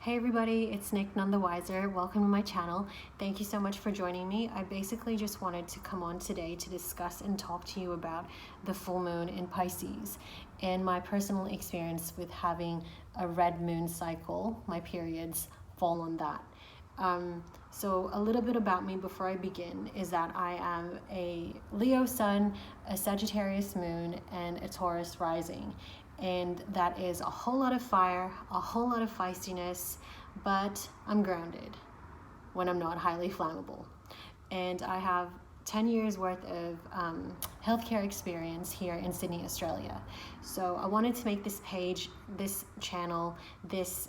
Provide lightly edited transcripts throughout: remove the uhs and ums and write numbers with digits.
Hey everybody, it's NICNONETHEWISER. Welcome to my channel. Thank you so much for joining me. I basically just wanted to come on today to discuss and talk to you about the full moon in Pisces and my personal experience with having a red moon cycle. My periods fall on that. So a little bit about me before I begin is that I am a Leo sun, a Sagittarius moon, and a Taurus rising. And that is a whole lot of fire, a whole lot of feistiness, but I'm grounded when I'm not highly flammable. And I have 10 years worth of healthcare experience here in Sydney, Australia. So I wanted to make this page, this channel, this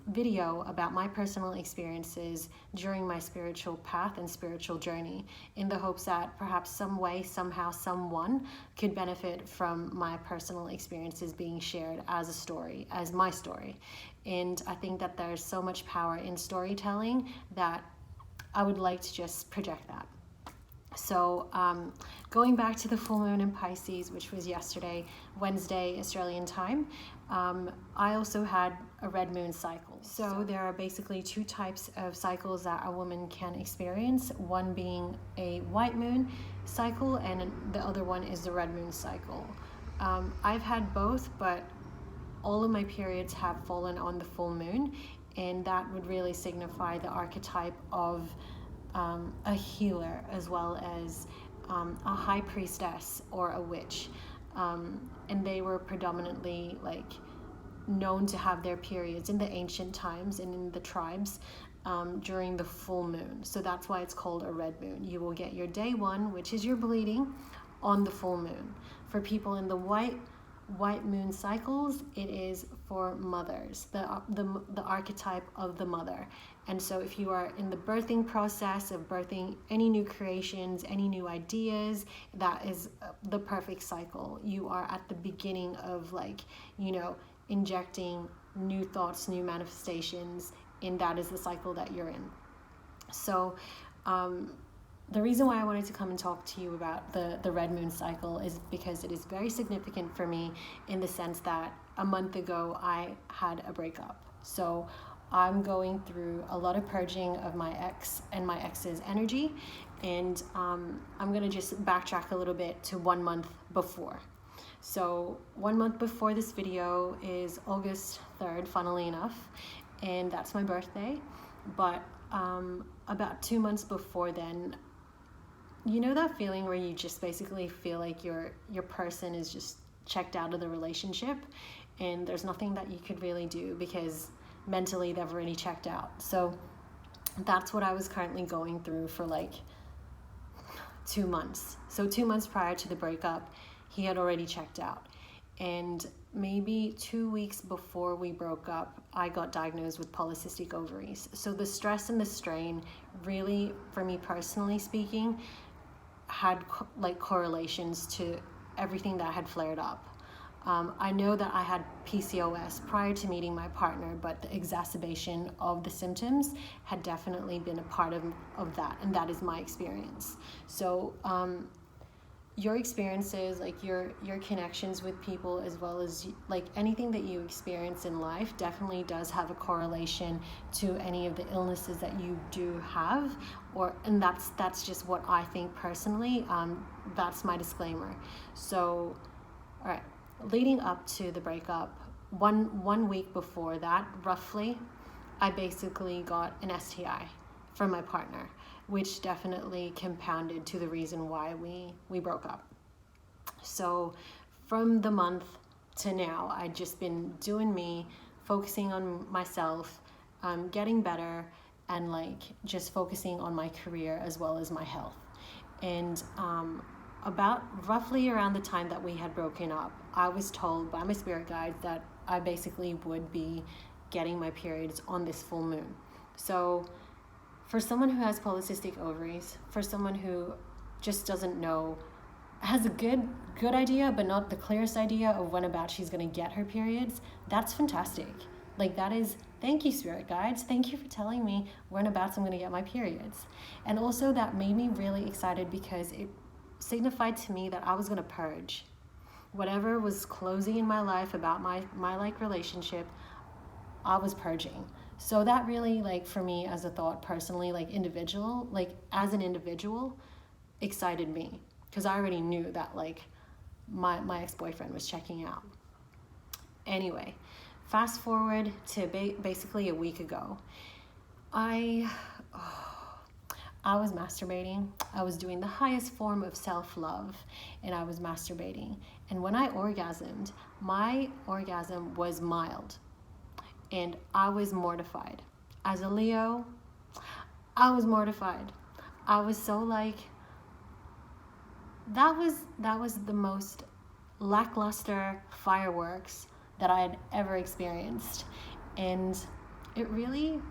video about my personal experiences during my spiritual path and spiritual journey, in the hopes that perhaps some way, somehow, someone could benefit from my personal experiences being shared as a story, as my story. And I think that there's so much power in storytelling that I would like to just project that. So going back to the full moon in Pisces, which was yesterday, Wednesday, Australian time, I also had a red moon cycle. So there are basically two types of cycles that a woman can experience, one being a white moon cycle and the other one is the red moon cycle. I've had both, but all of my periods have fallen on the full moon, and that would really signify the archetype of a healer, as well as a high priestess or a witch, and they were predominantly known to have their periods in the ancient times and in the tribes during the full moon. So that's why it's called a red moon. You will get your day one, which is your bleeding, on the full moon. For people in the white moon cycles, it is for mothers, the archetype of the mother. And so if you are in the birthing process of birthing any new creations, any new ideas, that is the perfect cycle. You are at the beginning of injecting new thoughts, new manifestations, and that is the cycle that you're in. So the reason why I wanted to come and talk to you about the red moon cycle is because it is very significant for me, in the sense that a month ago I had a breakup. So I'm going through a lot of purging of my ex and my ex's energy, and I'm going to just backtrack a little bit to 1 month before. So 1 month before this video is August 3rd, funnily enough, and that's my birthday. But about 2 months before then, you know that feeling where you just basically feel like your person is just checked out of the relationship and there's nothing that you could really do because mentally they've already checked out. So that's what I was currently going through for 2 months. So 2 months prior to the breakup, he had already checked out. And maybe 2 weeks before we broke up, I got diagnosed with polycystic ovaries. So the stress and the strain really, for me personally speaking, had correlations to everything that had flared up. I know that I had PCOS prior to meeting my partner, but the exacerbation of the symptoms had definitely been a part of that, and that is my experience. So your experiences, your connections with people, as well as anything that you experience in life, definitely does have a correlation to any of the illnesses that you do have, and that's just what I think personally. That's my disclaimer. So all right, leading up to the breakup, one week before that, roughly, I basically got an STI from my partner, which definitely compounded to the reason why we broke up. So from the month to now, I'd just been doing me, focusing on myself, getting better, and just focusing on my career as well as my health. And about roughly around the time that we had broken up, I was told by my spirit guides that I basically would be getting my periods on this full moon. So for someone who has polycystic ovaries, for someone who just doesn't know, has a good idea but not the clearest idea of when about she's going to get her periods, that's fantastic. That is, thank you, spirit guides. Thank you for telling me when about I'm going to get my periods. And also that made me really excited because it signified to me that I was going to purge whatever was closing in my life about my relationship. I was purging. So that really, like, for me as a thought personally, like individual, like as an individual, excited me, because I already knew that like my ex-boyfriend was checking out. Anyway, fast forward to basically a week ago. I was masturbating. I was doing the highest form of self-love, and I was masturbating. And when I orgasmed, my orgasm was mild, and I was mortified. As a Leo, I was mortified. I was so like, that was the most lackluster fireworks that I had ever experienced. And it really,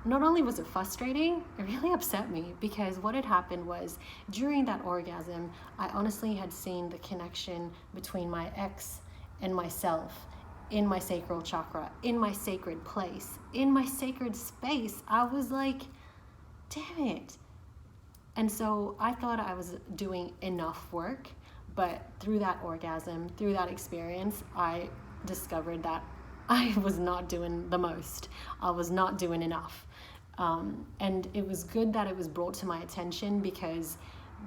not only was it frustrating, it really upset me, because what had happened was, during that orgasm, I honestly had seen the connection between my ex and myself in my sacral chakra, in my sacred place, in my sacred space. I was like, damn it. And so I thought I was doing enough work, but through that orgasm, through that experience, I discovered that I was not doing the most. I was not doing enough. And it was good that it was brought to my attention, because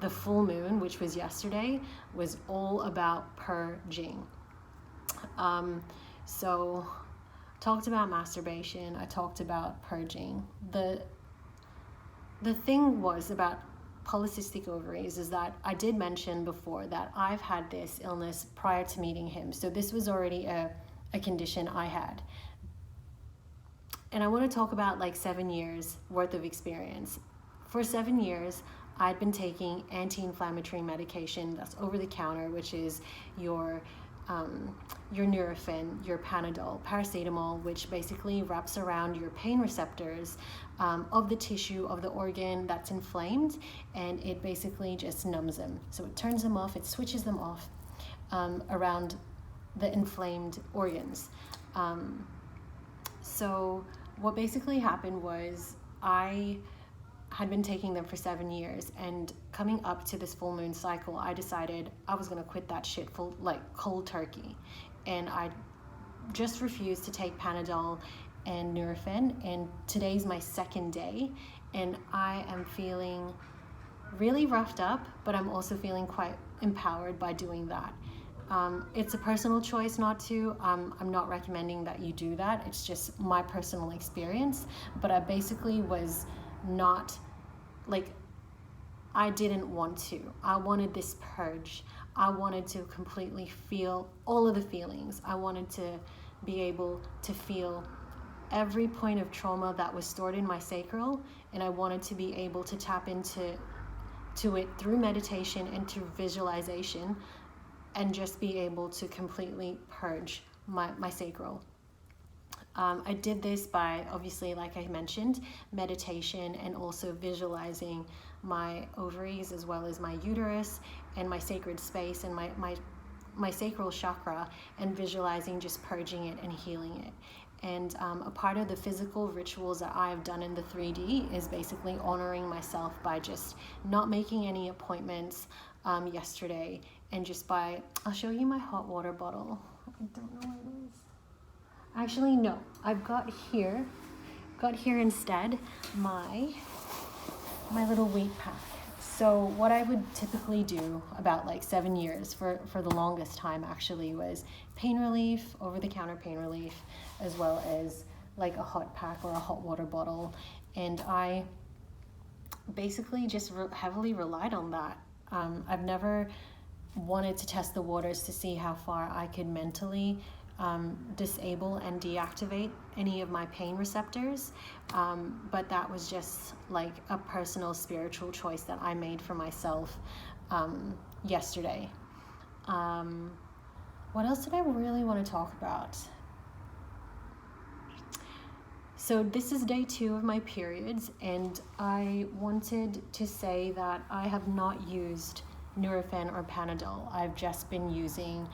the full moon, which was yesterday, was all about purging. So talked about masturbation, I talked about purging. The thing was about polycystic ovaries is that I did mention before that I've had this illness prior to meeting him. So this was already a condition I had. And I want to talk about like 7 years worth of experience. For 7 years, I'd been taking anti-inflammatory medication that's over the counter, which is your Nurofen, your Panadol, paracetamol, which basically wraps around your pain receptors of the tissue of the organ that's inflamed, and it basically just numbs them. So it turns them off, it switches them off around the inflamed organs. So what basically happened was, I had been taking them for 7 years, and coming up to this full moon cycle, I decided I was going to quit that shit full, like cold turkey. And I just refused to take Panadol and Nurofen, and today's my second day, and I am feeling really roughed up, but I'm also feeling quite empowered by doing that. It's a personal choice not to. I'm not recommending that you do that. It's just my personal experience. But I basically was not, like, I didn't want to. I wanted this purge. I wanted to completely feel all of the feelings. I wanted to be able to feel every point of trauma that was stored in my sacral, and I wanted to be able to tap into it through meditation and through visualization, and just be able to completely purge my sacral. I did this by, obviously, like I mentioned, meditation, and also visualizing my ovaries as well as my uterus and my sacred space and my sacral chakra, and visualizing just purging it and healing it. And a part of the physical rituals that I have done in the 3D is basically honoring myself by just not making any appointments yesterday, and just by, I'll show you my hot water bottle. I don't know where it is. Actually, no, I've got here instead my little weight pack. So what I would typically do about like 7 years for the longest time actually was pain relief, over-the-counter pain relief, as well as like a hot pack or a hot water bottle. And I basically just heavily relied on that. I've never wanted to test the waters to see how far I could mentally disable and deactivate any of my pain receptors, but that was just like a personal spiritual choice that I made for myself yesterday. What else did I really want to talk about? So this is day 2 of my periods, and I wanted to say that I have not used Nurofen or Panadol. I've just been using,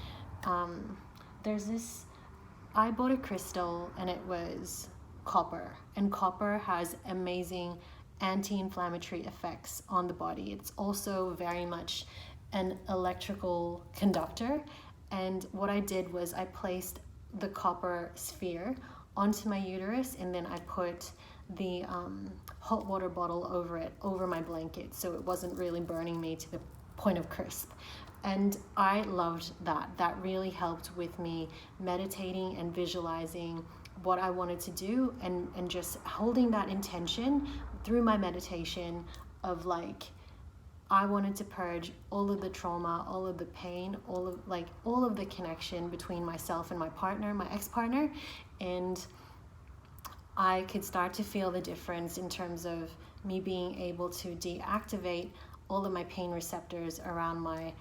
I bought a crystal, and it was copper, and copper has amazing anti-inflammatory effects on the body. It's also very much an electrical conductor, and what I did was I placed the copper sphere onto my uterus, and then I put the hot water bottle over it, over my blanket, so it wasn't really burning me to the point of crisp. And I loved that. That really helped with me meditating and visualizing what I wanted to do, and just holding that intention through my meditation of like, I wanted to purge all of the trauma, all of the pain, all of the connection between myself and my partner, my ex-partner. And I could start to feel the difference in terms of me being able to deactivate all of my pain receptors around my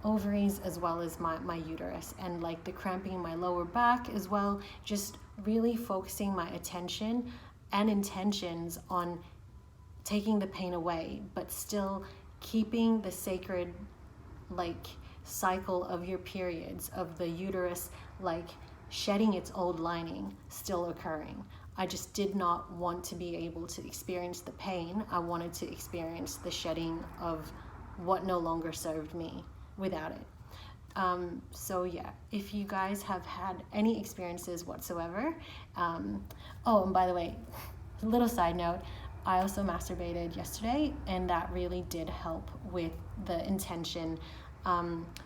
ovaries, as well as my uterus, and like the cramping in my lower back as well. Just really focusing my attention and intentions on taking the pain away, but still keeping the sacred like cycle of your periods, of the uterus like shedding its old lining still occurring. I just did not want to be able to experience the pain. I wanted to experience the shedding of what no longer served me without it. So yeah, if you guys have had any experiences whatsoever, oh, and by the way, little side note, I also masturbated yesterday, and that really did help with the intention.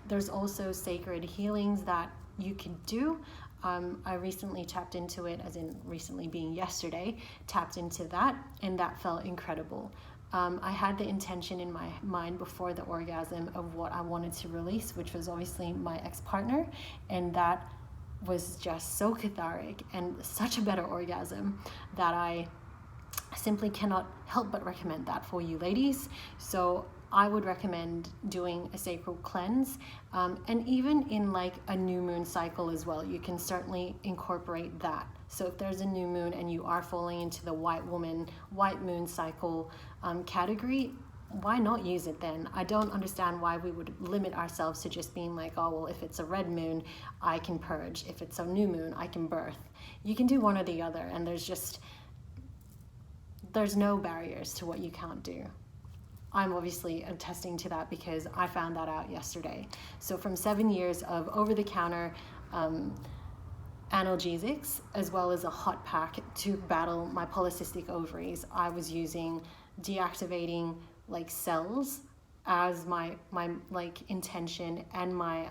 There's also sacred healings that you could do. I recently tapped into it, as in recently being yesterday, tapped into that, and that felt incredible. I had the intention in my mind before the orgasm of what I wanted to release, which was obviously my ex-partner, and that was just so cathartic and such a better orgasm that I simply cannot help but recommend that for you ladies. So I would recommend doing a sacral cleanse, and even in like a new moon cycle as well, you can certainly incorporate that. So if there's a new moon and you are falling into the white moon cycle category, why not use it then? I don't understand why we would limit ourselves to just being like, oh, well, if it's a red moon, I can purge. If it's a new moon, I can birth. You can do one or the other, and there's no barriers to what you can't do. I'm obviously attesting to that because I found that out yesterday. So from 7 years of over-the-counter analgesics, as well as a hot pack to battle my polycystic ovaries, I was using deactivating like cells as my like intention and my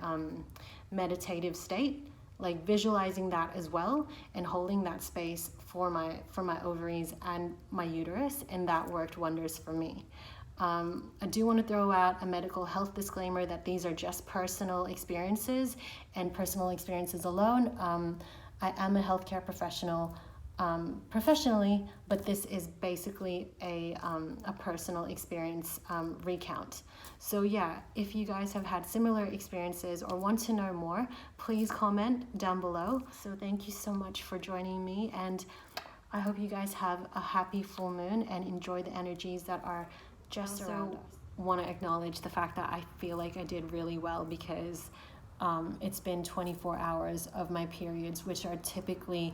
meditative state, like visualizing that as well and holding that space for my ovaries and my uterus, and that worked wonders for me. I do want to throw out a medical health disclaimer that these are just personal experiences and personal experiences alone. I am a healthcare professional professionally, but this is basically a personal experience recount. So yeah, if you guys have had similar experiences or want to know more, please comment down below. So thank you so much for joining me, and I hope you guys have a happy full moon and enjoy the energies that are just around us. Want to acknowledge the fact that I feel like I did really well because it's been 24 hours of my periods, which are typically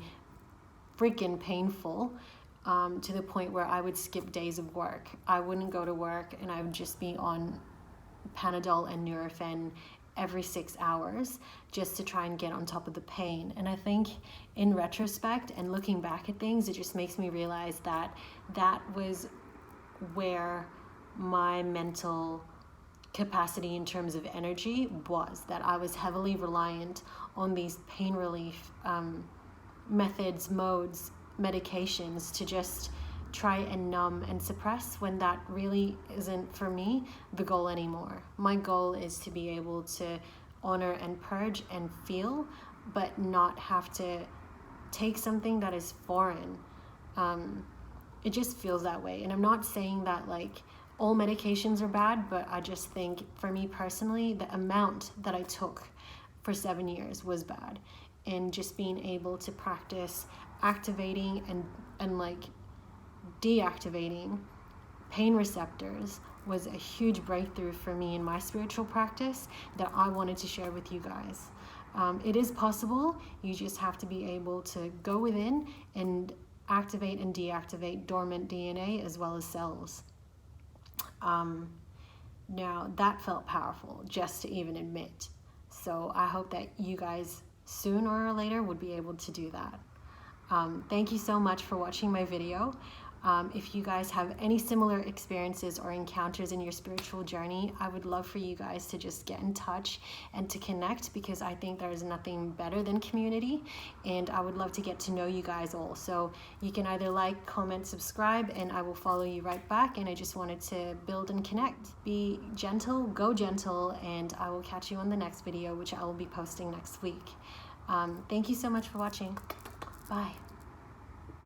freaking painful, to the point where I would skip days of work. I wouldn't go to work, and I would just be on Panadol and Nurofen every 6 hours just to try and get on top of the pain. And I think in retrospect and looking back at things, it just makes me realize that that was where my mental capacity in terms of energy was, that I was heavily reliant on these pain relief methods, modes, medications to just try and numb and suppress, when that really isn't for me the goal anymore. My goal is to be able to honor and purge and feel, but not have to take something that is foreign. It just feels that way. And I'm not saying that like all medications are bad, but I just think for me personally, the amount that I took for 7 years was bad. And just being able to practice activating and like deactivating pain receptors was a huge breakthrough for me in my spiritual practice that I wanted to share with you guys. It is possible. You just have to be able to go within and activate and deactivate dormant DNA as well as cells. Now that felt powerful just to even admit. So I hope that you guys sooner or later would be able to do that. Thank you so much for watching my video. If you guys have any similar experiences or encounters in your spiritual journey, I would love for you guys to just get in touch and to connect, because I think there is nothing better than community, and I would love to get to know you guys all. So you can either like, comment, subscribe, and I will follow you right back. And I just wanted to build and connect. Be gentle, go gentle, and I will catch you on the next video, which I will be posting next week. Thank you so much for watching. Bye.